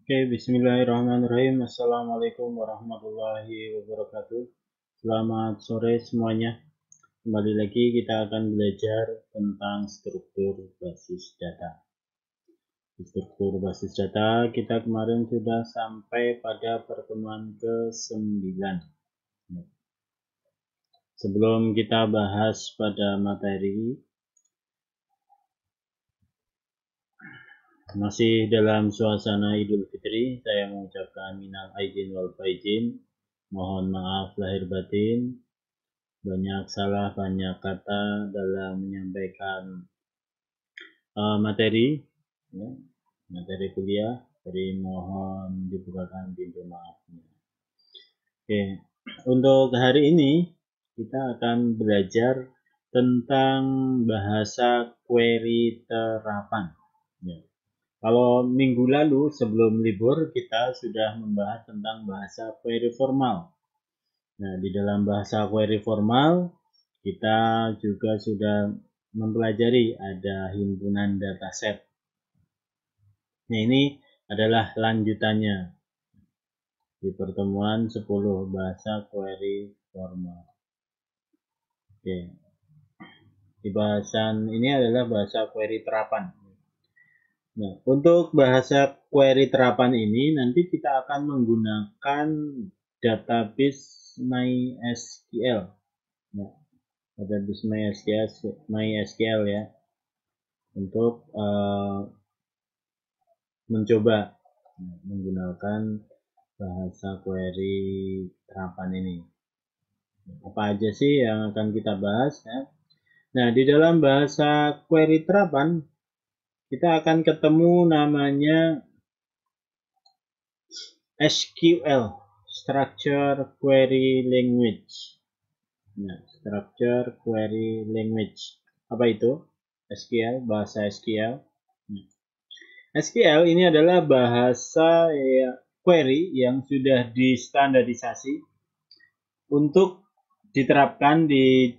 Oke, bismillahirrahmanirrahim. Assalamualaikum warahmatullahi wabarakatuh. Selamat sore semuanya. Kembali lagi kita akan belajar tentang struktur basis data. Di struktur basis data kita kemarin sudah sampai pada pertemuan ke-9. Sebelum kita bahas pada materi, masih dalam suasana Idul Fitri, saya mengucapkan minal aidin wal faizin. Mohon maaf lahir batin. Banyak salah, banyak kata dalam menyampaikan materi, ya, materi kuliah. Jadi mohon dibukakan pintu maafnya. Oke, untuk hari ini kita akan belajar tentang bahasa query terapan. Ya. Kalau minggu lalu sebelum libur kita sudah membahas tentang bahasa query formal. Nah, di dalam bahasa query formal kita juga sudah mempelajari ada himpunan dataset. Nah, ini adalah lanjutannya di pertemuan 10 bahasa query formal. Oke. Di bahasan ini adalah bahasa query terapan. Nah, untuk bahasa query terapan ini nanti kita akan menggunakan database MySQL. Nah, database MySQL ya, untuk mencoba menggunakan bahasa query terapan ini. Apa aja sih yang akan kita bahas ya? Nah, di dalam bahasa query terapan kita akan ketemu namanya SQL, Structure Query Language. Nah, Structure Query Language. Apa itu? SQL, bahasa SQL. SQL ini adalah bahasa query yang sudah distandarisasi untuk diterapkan di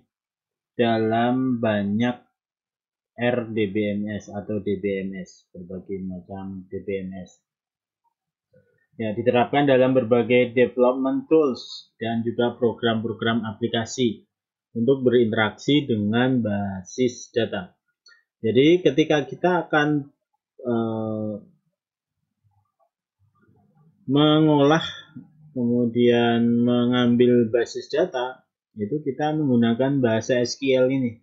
dalam banyak RDBMS atau DBMS, berbagai macam DBMS. Ya, diterapkan dalam berbagai development tools dan juga program-program aplikasi untuk berinteraksi dengan basis data. Jadi ketika kita akan mengolah kemudian mengambil basis data, itu kita menggunakan bahasa SQL ini.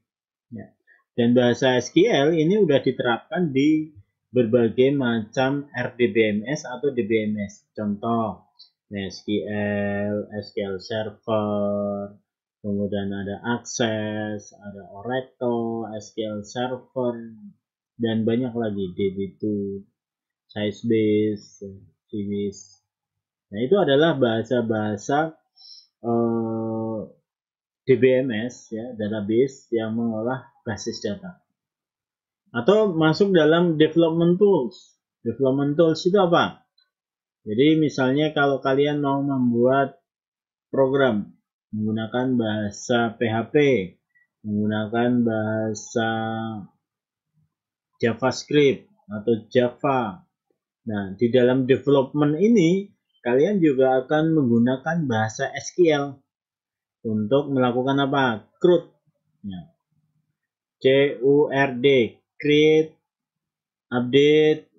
Ya. Dan bahasa SQL ini sudah diterapkan di berbagai macam RDBMS atau DBMS. Contoh, SQL, SQL Server, kemudian ada Access, ada Oracle, SQL Server, dan banyak lagi, DB2, Sybase, Sybase. Nah, itu adalah bahasa-bahasa DBMS ya, database yang mengolah basis data. Atau masuk dalam development tools. Development tools itu apa? Jadi misalnya kalau kalian mau membuat program menggunakan bahasa PHP, menggunakan bahasa JavaScript atau Java. Nah, di dalam development ini kalian juga akan menggunakan bahasa SQL untuk melakukan apa? CRUD. Ya. CURD, create, update,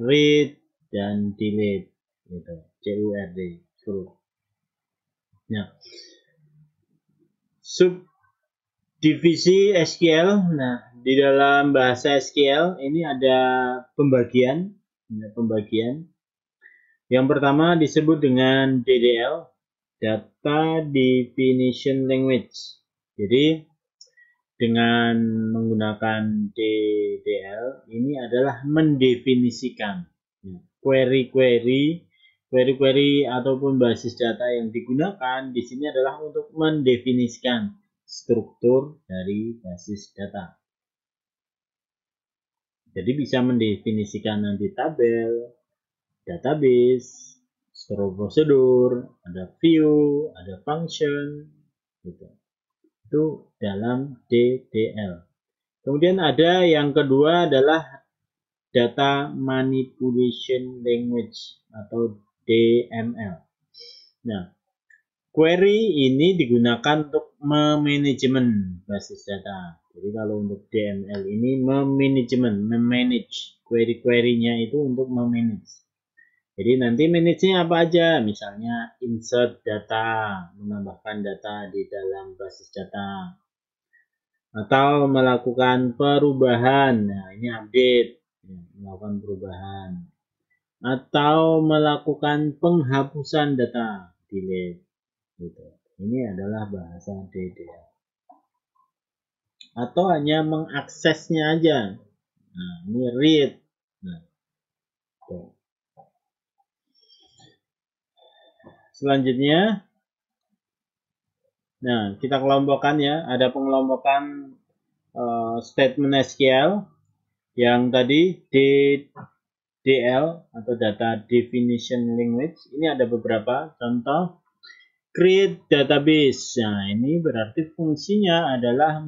read, dan delete. Gitu. CURD, CRUD. Ya. Subdivisi SQL. Nah, di dalam bahasa SQL ini ada pembagian. Yang pertama disebut dengan DDL, Data Definition Language. Jadi dengan menggunakan DDL ini adalah mendefinisikan query ataupun basis data yang digunakan di sini adalah untuk mendefinisikan struktur dari basis data. Jadi bisa mendefinisikan nanti tabel, database, store prosedur, ada view, ada function, gitu. Itu dalam DDL. Kemudian ada yang kedua adalah Data Manipulation Language atau DML. Nah, query ini digunakan untuk memanajemen basis data. Jadi kalau untuk DML ini memanage query-querynya itu untuk memanage. Jadi nanti manage-nya apa aja? Misalnya insert data, menambahkan data di dalam basis data. Atau melakukan perubahan. Nah, ini update. Melakukan perubahan. Atau melakukan penghapusan data, delete. Gitu. Ini adalah bahasa DDL. Atau hanya mengaksesnya aja. Nah, ini read. Nah, tuh. Selanjutnya, nah kita kelompokkan ya. Ada pengelompokan statement SQL yang tadi DDL atau Data Definition Language. Ini ada beberapa contoh. Create database. Nah, ini berarti fungsinya adalah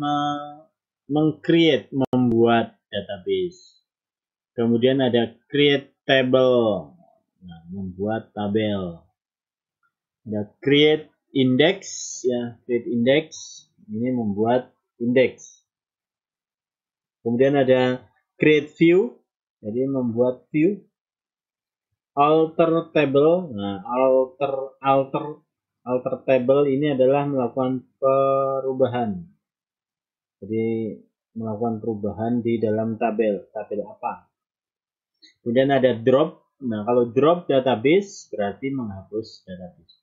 membuat database. Kemudian ada create table. Nah, membuat tabel. Ada create index ya, create index ini membuat index. Kemudian ada create view, jadi membuat view. Alter table. Nah, alter table ini adalah melakukan perubahan. Jadi melakukan perubahan di dalam tabel apa. Kemudian ada drop. Nah, kalau drop database berarti menghapus database.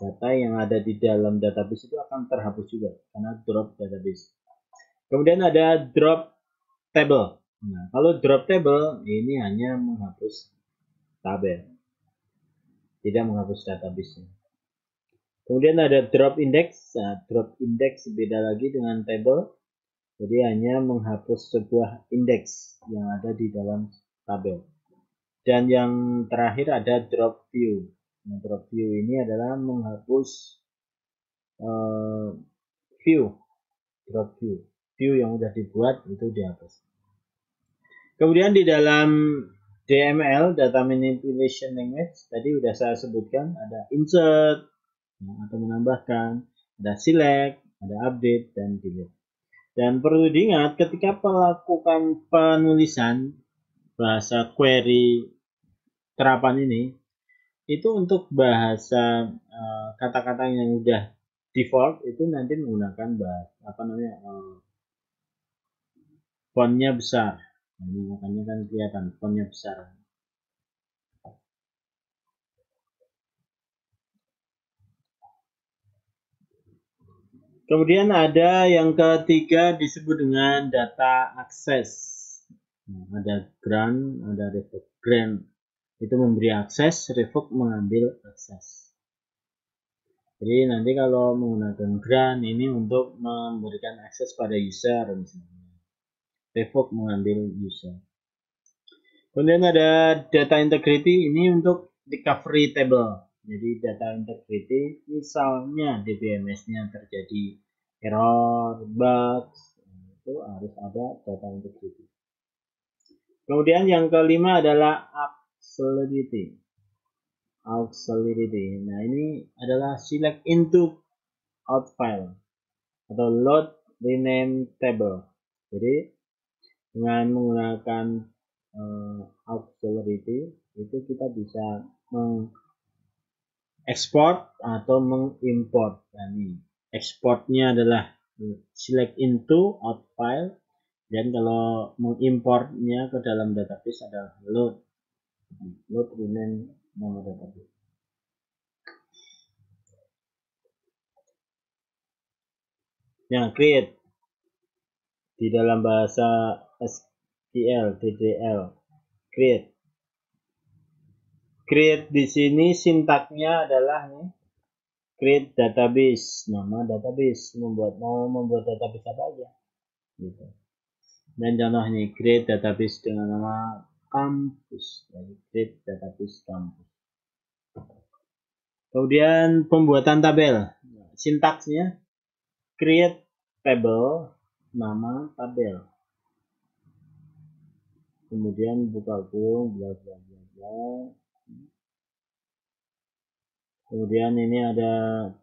Data yang ada di dalam database itu akan terhapus juga karena drop database. Kemudian ada drop table. Nah, kalau drop table ini hanya menghapus tabel, tidak menghapus database. Kemudian ada drop index. Nah, drop index beda lagi dengan table. Jadi hanya menghapus sebuah indeks yang ada di dalam tabel. Dan yang terakhir ada drop view. Nah, drop view ini adalah menghapus drop view yang sudah dibuat itu dihapus. Kemudian di dalam DML, Data Manipulation Language, tadi sudah saya sebutkan ada insert atau menambahkan, ada select, ada update dan delete. Dan perlu diingat ketika melakukan penulisan bahasa query terapan ini, itu untuk bahasa kata-kata yang sudah default itu nanti menggunakan fontnya besar. Jadi makanya kan kelihatan fontnya besar. Kemudian ada yang ketiga disebut dengan data access. Nah, ada grant, ada revoke. Grant itu memberi akses, revoke mengambil akses. Jadi nanti kalau menggunakan grant ini untuk memberikan akses pada user misalnya. Revoke mengambil user. Kemudian ada data integrity, ini untuk recovery table. Jadi data integrity misalnya DBMS-nya terjadi error, bugs, itu harus ada data integrity. Kemudian yang kelima adalah auxiliary. Nah, ini adalah select into out file atau load rename table. Jadi dengan menggunakan auxiliary itu kita bisa mengekspor atau mengimport. Nah, ekspornya adalah select into out file, dan kalau mengimportnya ke dalam database adalah load rename nama database. Yang create di dalam bahasa SQL DDL create di sini sintaknya adalah nih, create database, nama database, mau membuat database apa aja gitu. Dan contohnya create database dengan nama kampus, jadi create database kampus. Kemudian pembuatan tabel, sintaksnya create table, nama tabel. kemudian buka kurung, bla bla bla bla. Kemudian ini ada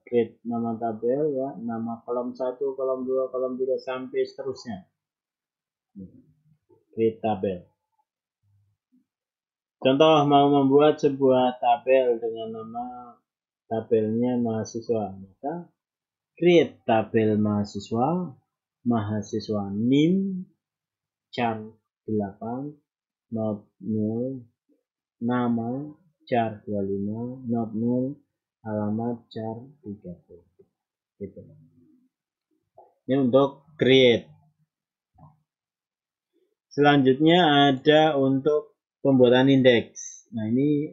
create nama tabel ya, nama kolom 1, kolom 2, kolom 3 sampai seterusnya. Create tabel. Contoh mau membuat sebuah tabel dengan nama tabelnya mahasiswa, maka create tabel mahasiswa, mahasiswa NIM, char 8, not 0, nama char 25, not 0, alamat char 30. Gitu. Ini untuk create. Selanjutnya ada untuk pembuatan indeks. Nah ini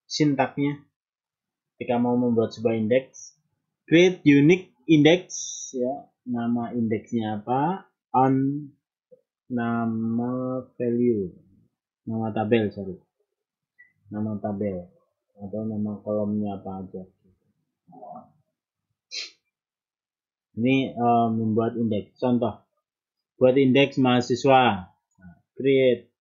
sintaknya ketika mau membuat sebuah indeks, create unique index ya, nama indeksnya apa, on nama value, nama tabel nama tabel atau nama kolomnya apa aja. Ini membuat indeks. Contoh buat indeks mahasiswa, nah, create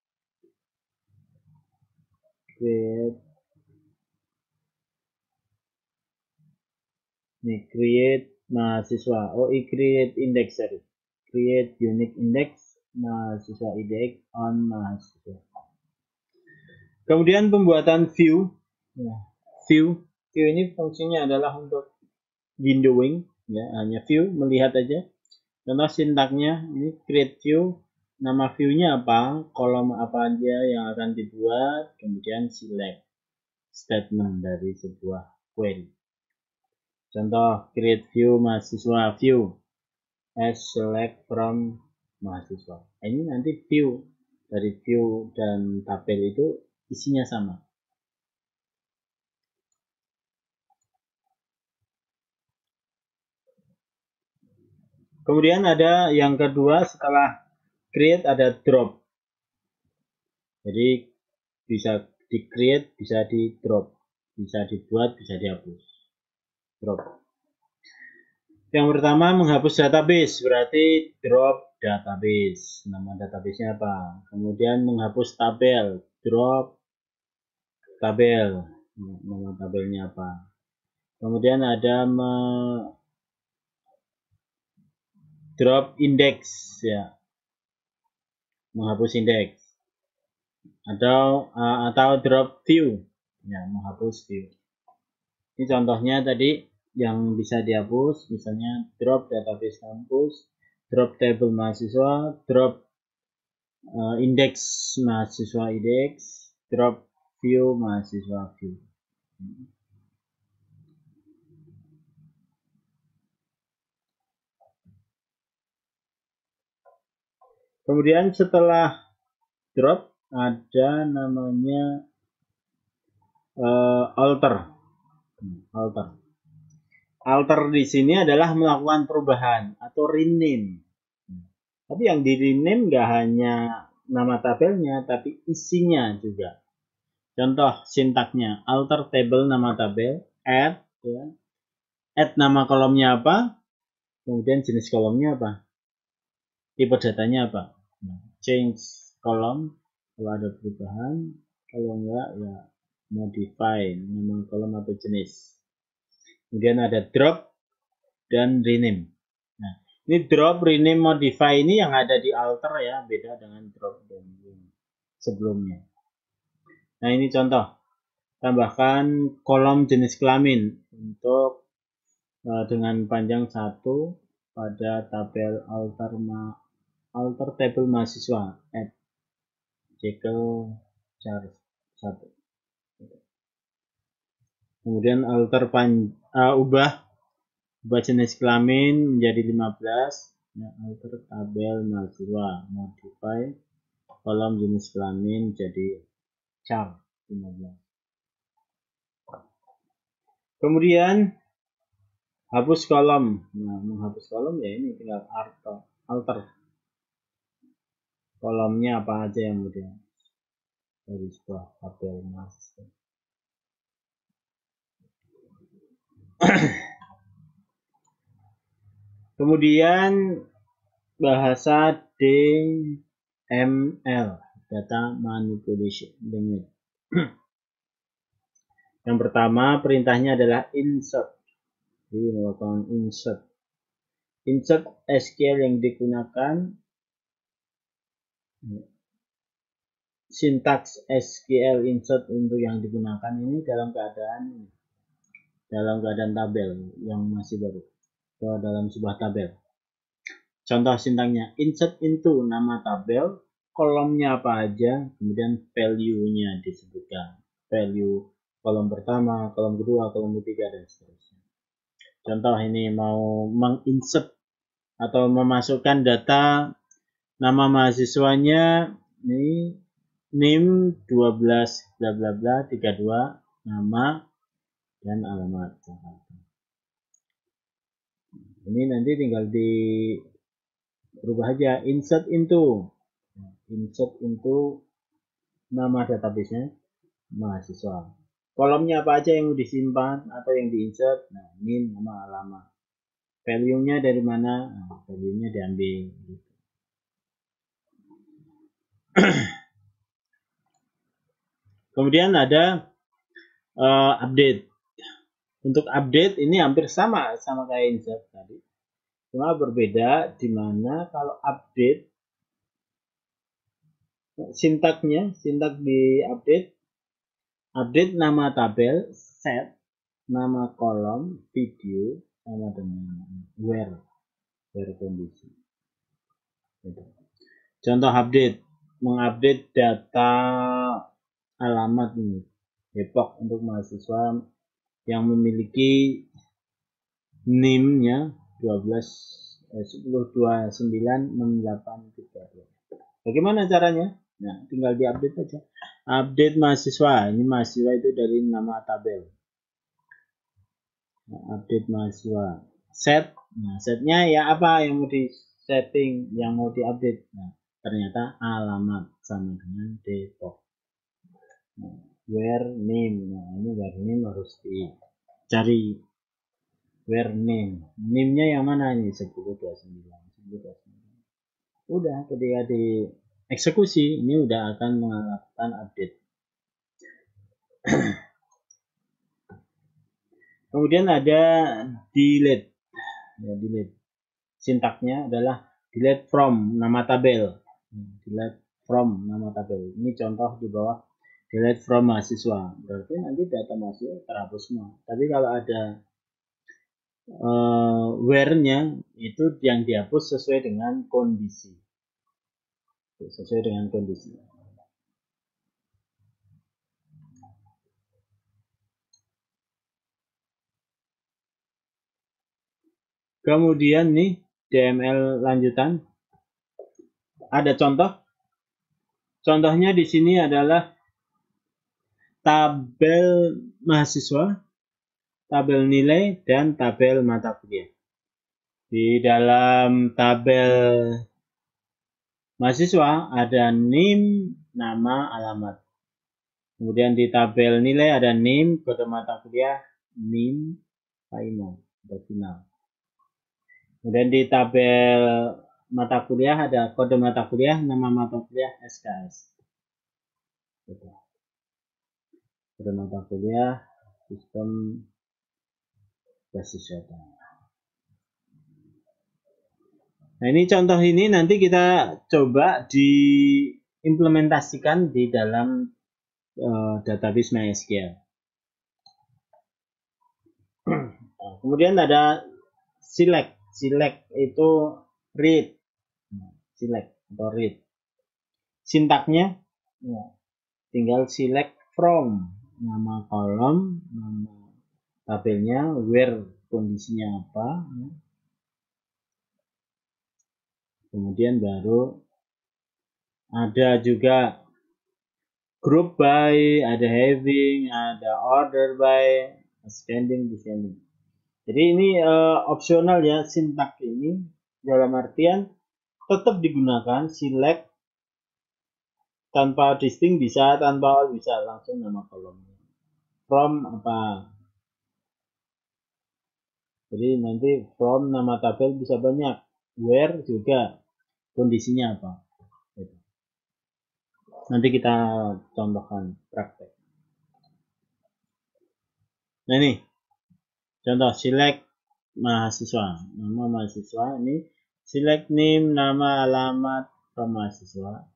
mahasiswa. Create index, sorry. Create unique index mahasiswa index on mahasiswa. Kemudian pembuatan view. Ya, view ini fungsinya adalah untuk windowing, ya, hanya view, melihat aja. Contoh sintaknya ini create view, nama view-nya apa, kolom apa aja yang akan dibuat, kemudian select statement dari sebuah query. Contoh create view mahasiswa, view as select from mahasiswa. Ini nanti view dari view dan tabel itu isinya sama. Kemudian ada yang kedua setelah create ada drop. Jadi bisa di create, bisa di drop, bisa dibuat, bisa dihapus. Drop. Yang pertama menghapus database, berarti drop database. Nama databasenya apa? Kemudian menghapus tabel, drop tabel. Nama tabelnya apa? Kemudian ada drop index, ya, menghapus indeks. Atau drop view, ya, menghapus view. Ini contohnya tadi yang bisa dihapus, misalnya drop database kampus, drop table mahasiswa, drop index mahasiswa index, drop view mahasiswa view. Kemudian setelah drop ada namanya alter. Alter di sini adalah melakukan perubahan atau rename. Tapi yang di rename nggak hanya nama tabelnya, tapi isinya juga. Contoh sintaknya, alter table nama tabel, add, ya. Add nama kolomnya apa, kemudian jenis kolomnya apa, tipe datanya apa. Change kolom kalau ada perubahan, kalau enggak ya modify nama kolom atau jenis. Kemudian ada drop dan rename. Nah, ini drop, rename, modify ini yang ada di alter ya, beda dengan drop dan rename sebelumnya. Nah, ini contoh. Tambahkan kolom jenis kelamin untuk dengan panjang 1 pada tabel alter table mahasiswa add Jekyll char 1. Kemudian alter ubah jenis kelamin menjadi 15, ya, alter tabel mahasiswa, modify kolom jenis kelamin jadi char 15. Kemudian hapus kolom. Nah, menghapus kolom ya ini tinggal alter kolomnya apa aja yang mudah dari sebuah tabel mahasiswa. Kemudian bahasa ML, data manipulation language. Yang pertama perintahnya adalah insert. Jadi melakukan insert. Insert SQL yang digunakan, sintaks SQL insert untuk yang digunakan ini dalam keadaan tabel yang masih baru, atau dalam sebuah tabel. Contoh sintaksnya, insert into nama tabel, kolomnya apa aja, kemudian value-nya disebutkan. Value kolom pertama, kolom kedua, kolom ketiga, dan seterusnya. Contoh ini mau menginsert atau memasukkan data nama mahasiswanya, ini NIM 12 bla bla bla 32, nama dan alamat. Ini nanti tinggal dirubah aja, insert into nama database-nya mahasiswa. Kolomnya apa aja yang mau disimpan atau yang diinsert? Nah, NIM, nama, alamat. Value-nya dari mana? Nah, value-nya diambil. Kemudian ada update. Untuk update ini hampir sama kayak insert tadi. Cuma berbeda di mana kalau update sintak di update nama tabel, set, nama kolom, video, sama dengan where kondisi. Contoh update, mengupdate data alamat ini, Depok untuk mahasiswa yang memiliki NIM-nya 10296832. Bagaimana caranya? Nah, tinggal diupdate aja. Update mahasiswa. Ini mahasiswa itu dari nama tabel. Nah, update mahasiswa. Set. Nah, setnya ya apa yang mau di setting, yang mau diupdate. Nah, ternyata alamat sama dengan Depok. Nah, where name. Nah, ini where name harus dicari. Where name. Name-nya yang mana ini? 1029. Udah, ketika di eksekusi ini udah akan melakukan update. Kemudian ada delete. Ya, delete. Sintaknya adalah delete from nama tabel. Delete from nama tabel. Ini contoh di bawah, delete from mahasiswa. Berarti nanti data mahasiswa terhapus semua. Tapi kalau ada where-nya itu yang dihapus sesuai dengan kondisi. Kemudian nih DML lanjutan. Ada contoh. Contohnya di sini adalah tabel mahasiswa, tabel nilai, dan tabel mata kuliah. Di dalam tabel mahasiswa ada NIM, nama, alamat. Kemudian di tabel nilai ada NIM, kode mata kuliah, NIM, final. Kemudian di tabel mata kuliah ada kode mata kuliah, nama mata kuliah, SKS. Kode mata kuliah, sistem basis data. Nah, ini contoh ini nanti kita coba diimplementasikan di dalam database MySQL. Nah, kemudian ada select. Select itu read. Select atau read. Sintaknya ya, tinggal select from nama kolom, nama tabelnya, where kondisinya apa. Ya. Kemudian baru ada juga group by, ada having, ada order by, ascending, descending. Jadi ini opsional ya, sintak ini dalam artian tetap digunakan, select tanpa distinct bisa, tanpa all bisa, langsung nama kolomnya. From apa? Jadi nanti from nama tabel bisa banyak, where juga kondisinya apa. Nanti kita contohkan praktek. Nah ini contoh select mahasiswa, nama mahasiswa ini select name, nama, alamat from mahasiswa,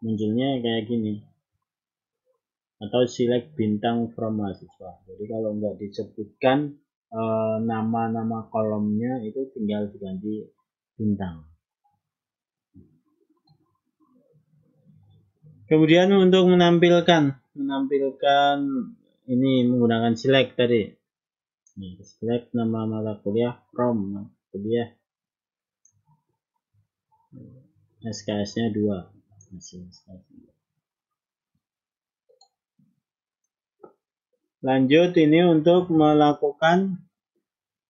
munculnya kayak gini, atau select bintang from mahasiswa. Jadi kalau nggak disebutkan nama-nama kolomnya itu tinggal diganti bintang. Kemudian untuk menampilkan ini menggunakan select tadi. Select nama mata kuliah from kuliah, SKS-nya 2. Lanjut ini untuk melakukan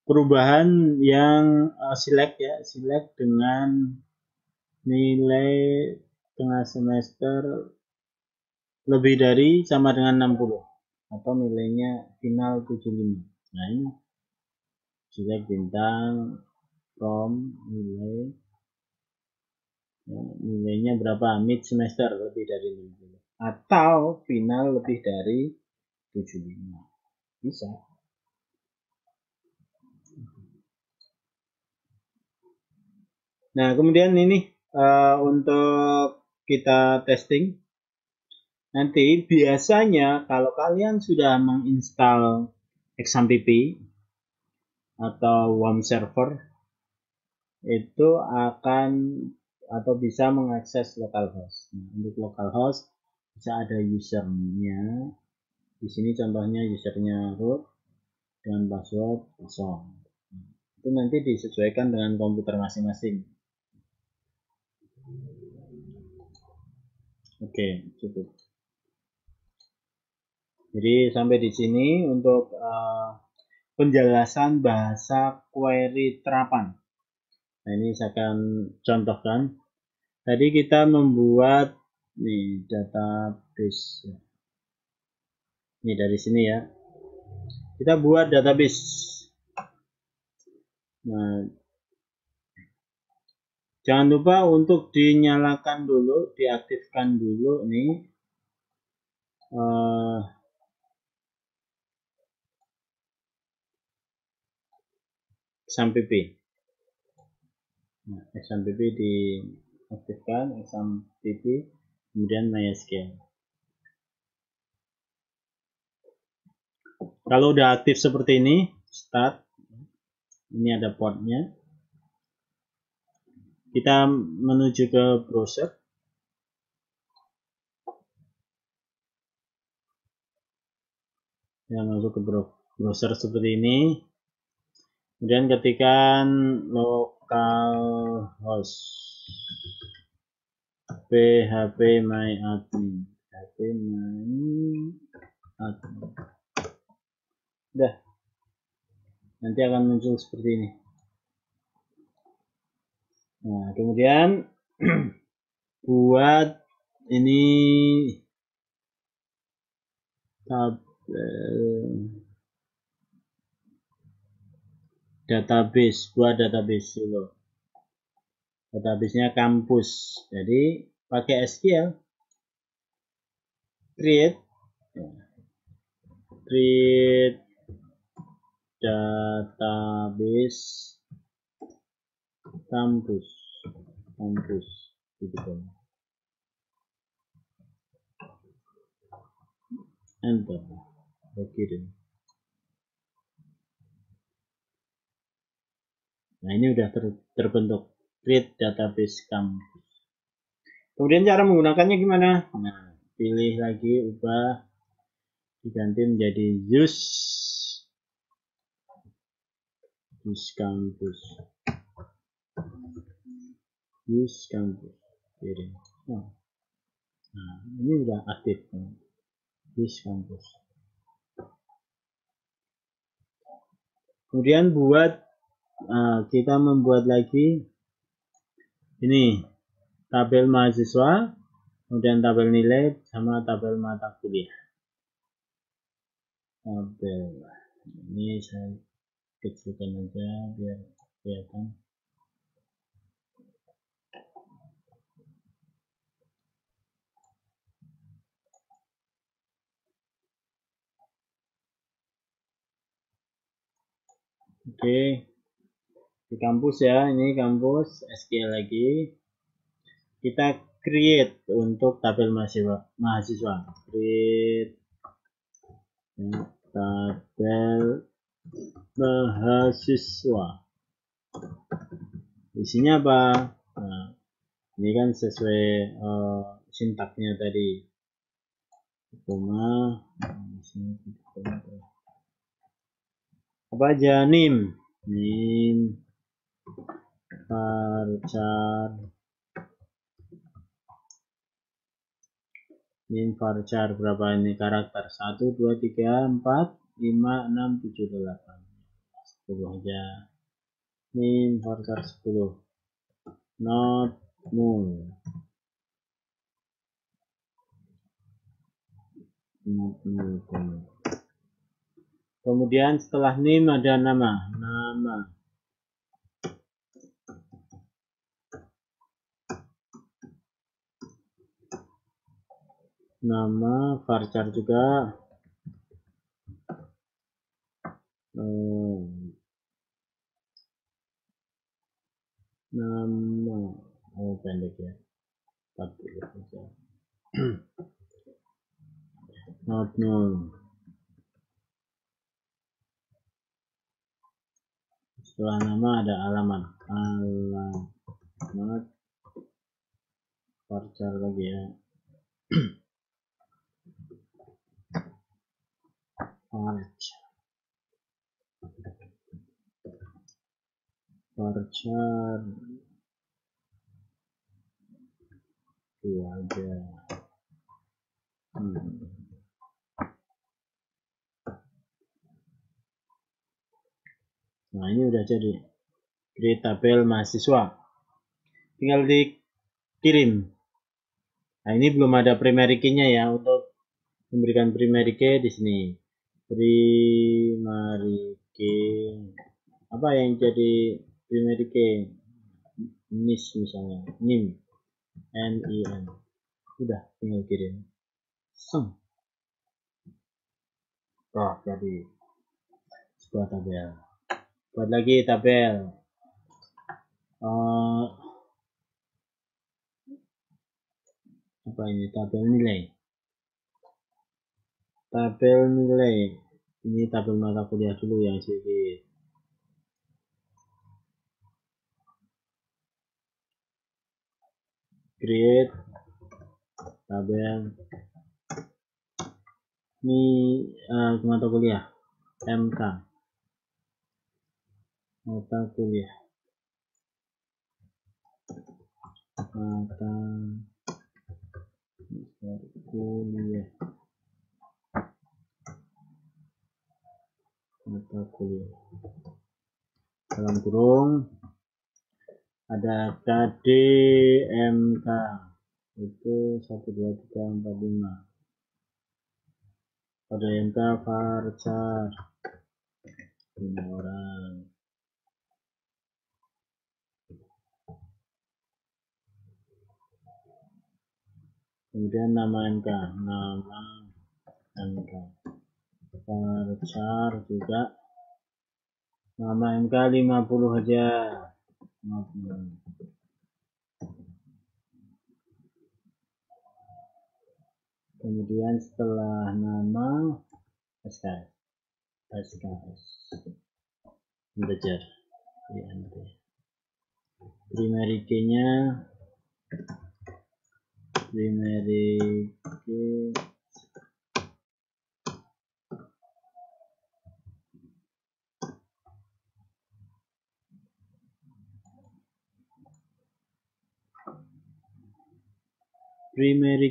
perubahan yang select ya, select dengan nilai tengah semester lebih dari sama dengan 60 atau nilainya final 75. Nah ini select bintang from nilai ya, nilainya berapa, mid semester lebih dari 60 atau final lebih dari 75, bisa. Nah kemudian ini untuk kita testing. Nanti biasanya kalau kalian sudah menginstal XAMPP atau WAM server, itu akan atau bisa mengakses localhost. Nah, untuk localhost bisa ada usernya. Di sini contohnya usernya root dengan password kosong. Itu nanti disesuaikan dengan komputer masing-masing. Oke, cukup. Jadi sampai di sini untuk penjelasan bahasa query terapan. Nah, ini saya akan contohkan. Tadi kita membuat nih database. Ini dari sini ya. Kita buat database. Nah, jangan lupa untuk dinyalakan dulu, diaktifkan dulu nih XAMPP. Nah, XAMPP diaktifkan, XAMPP, kemudian MySQL. Kalau udah aktif seperti ini, start. Ini ada portnya. Kita menuju ke browser. Ya, masuk ke browser seperti ini. Kemudian ketikkan localhost phpMyAdmin. Udah. Nanti akan muncul seperti ini. Nah, kemudian buat ini database, buat database dulu. Database-nya kampus. Jadi pakai SQL. Create database kampus gitu. Enter. Oke deh. Nah ini udah terbentuk create database kampus. Kemudian cara menggunakannya gimana? Nah pilih lagi, ubah, diganti menjadi use campus. Use campus. Jadi, nah ini udah aktif. Use campus. Kemudian kita membuat lagi ini tabel mahasiswa, kemudian tabel nilai sama tabel mata kuliah. Tabel ini saya kecilkan aja biar kelihatan. Oke, di kampus ya, ini kampus SQL lagi. Kita create untuk tabel mahasiswa. Create ya, tabel mahasiswa. Isinya apa? Nah, ini kan sesuai sintaknya tadi. Koma, apa aja? NIM, varchar, berapa ini karakter? 1, 2, 3, 4, 5, 6, 7, 8. 10 aja. NIM varchar 10. Not null. Kemudian setelah NIM ada nama. Nama varchar juga. Nama pendek ya. Not null. Setelah nama ada alamat varchar lagi ya. Varchar itu aja. Nah, ini udah jadi create tabel mahasiswa, tinggal dikirim. Nah, ini belum ada primary key-nya ya. Untuk memberikan primary key di sini. Primary key apa yang jadi primary key? NIS misalnya, NIM, NIM. Udah, tinggal kirim. Jadi sebuah tabel. Buat lagi tabel. Apa ini? Tabel nilai. Tabel nilai. Ini tabel mata kuliah dulu yang sedikit. Create tabel. Ini mata kuliah. MK. Mata kuliah. Mata kuliah. Mata kuliah. Dalam kurung ada KDMK. Itu 1, 2, 3, 4, 5. KDMK varchar 5 orang. Kemudian nama MK, varchar juga nama MK 50 aja. Kemudian setelah nama SKS integer int. Primary key-nya primary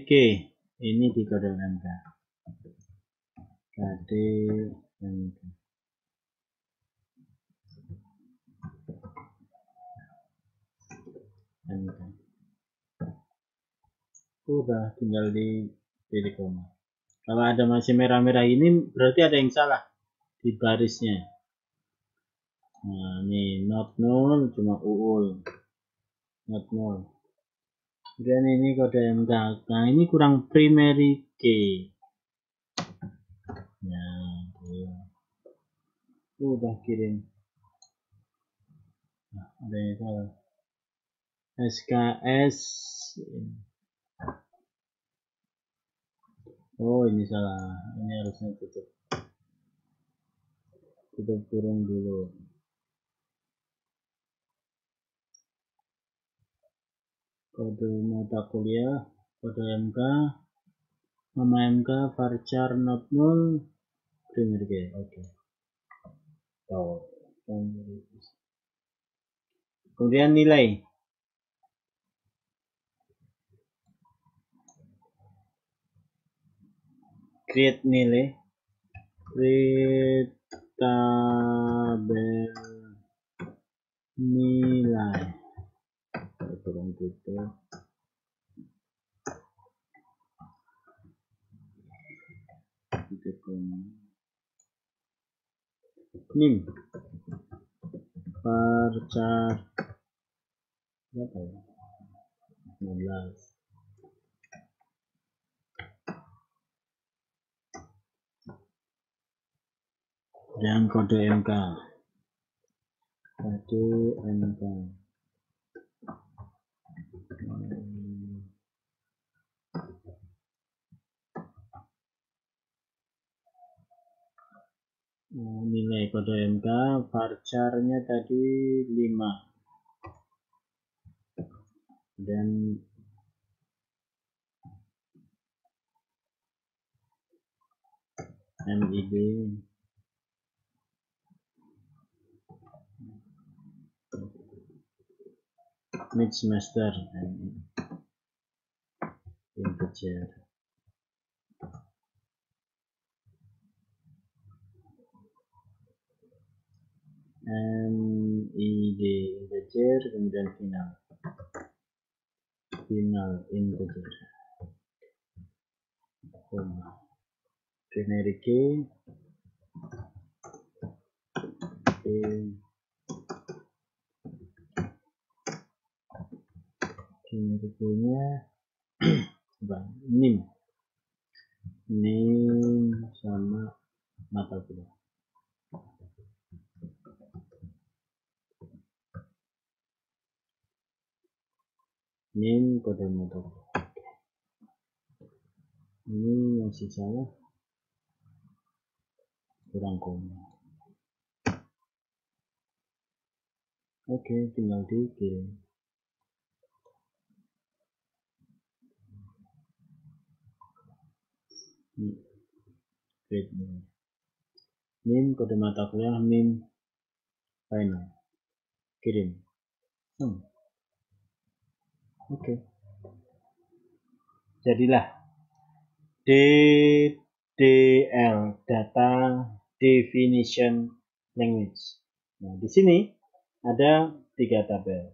key ini di kode MK. KDMK. Udah, tinggal dipilih koma. Kalau ada masih merah-merah ini berarti ada yang salah di barisnya. Nah, ini not null cuma uul. Not null. Kemudian ini kode MK. Nah, ini kurang primary key. Nah, udah kirim. ada yang salah. SKS. Oh, ini salah. Ini harusnya tutup kurung dulu. Kode mata kuliah, kode MK, nama MK, varchar not null, primary key. Oke. Kemudian nilai. Create nilai. Create tabel nilai. Kurung tutup. NIM varchar berapa ya? 16. Dan kode MK. Kode MK. Nilai kode MK, varcharnya tadi 5. Dan MID mid semester integer. MID integer, kemudian final integer, primary key, primary key-nya NIM sama mata kuliah. NIM kode mata kuliah. Ini masih salah, kurang koma. Oke, tinggal dikirim. NIM kode mata kuliah, NIM final, kirim. Oke. Jadilah DDL, Data Definition Language. Nah, di sini ada 3 tabel.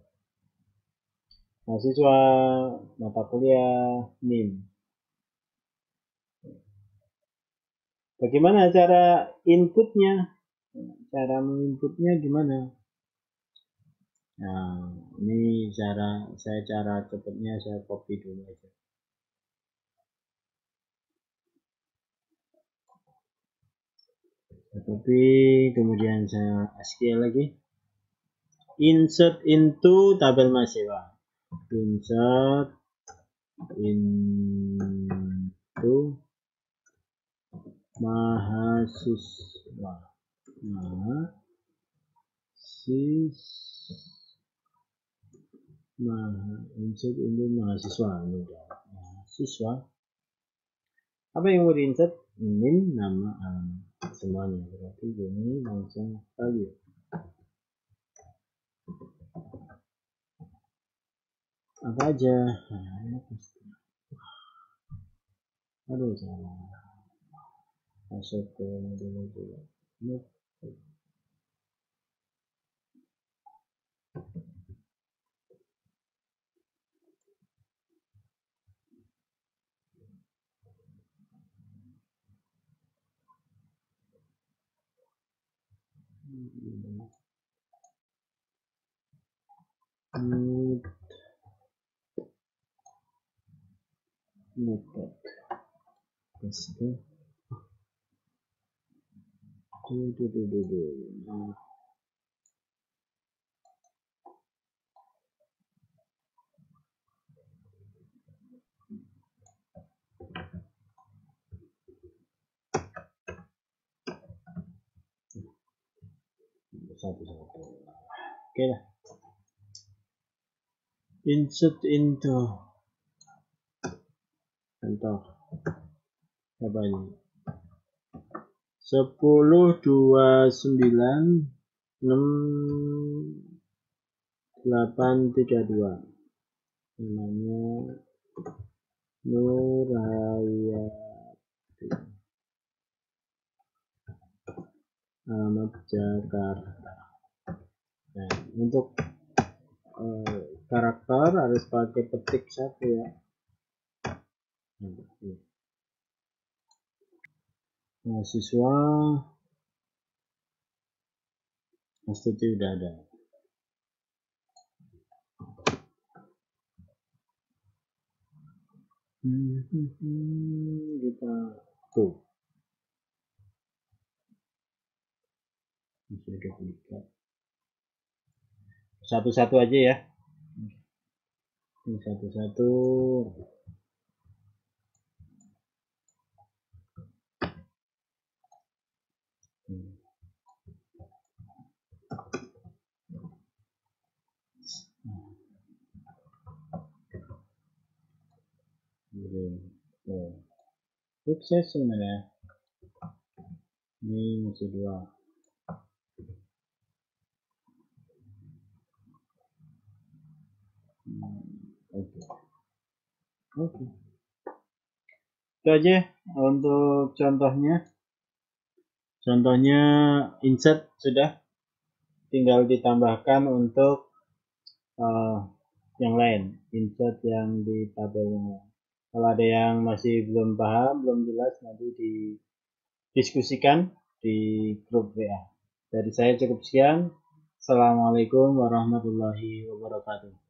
Mahasiswa, mata kuliah, NIM. Bagaimana cara inputnya? Cara menginputnya gimana? Nah, ini cara cepatnya saya copy dulu aja. Copy, kemudian saya SQL lagi. Insert into tabel mahasiswa. Insert into mahasiswa. Insert into mahasiswa. Ini mahasiswa. Apa yang mau di-insert? NIM, nama, alamat, semuanya. Berarti ini langsung value. Apa aja? Aduh, salah. Masuk ke dulu. Notepad. Paste. satu-satu. Oke lah. Insert into contoh apa ini? 10, 29, 6, 8, 32. Namanya Nurhayati, alamat Jakarta. Nah, untuk karakter harus pakai petik satu ya. Mahasiswa Astuti udah ada. Kita tuh masih duplikat. Satu-satu aja ya. Ini satu-satu. Sukses sebenarnya. Ini masih 2. Oke. Itu aja untuk contohnya. Contohnya insert sudah, tinggal ditambahkan untuk yang lain, insert yang di tabel yang lain. Kalau ada yang masih belum paham, belum jelas, nanti didiskusikan di grup WA. Dari saya cukup sekian. Assalamualaikum warahmatullahi wabarakatuh.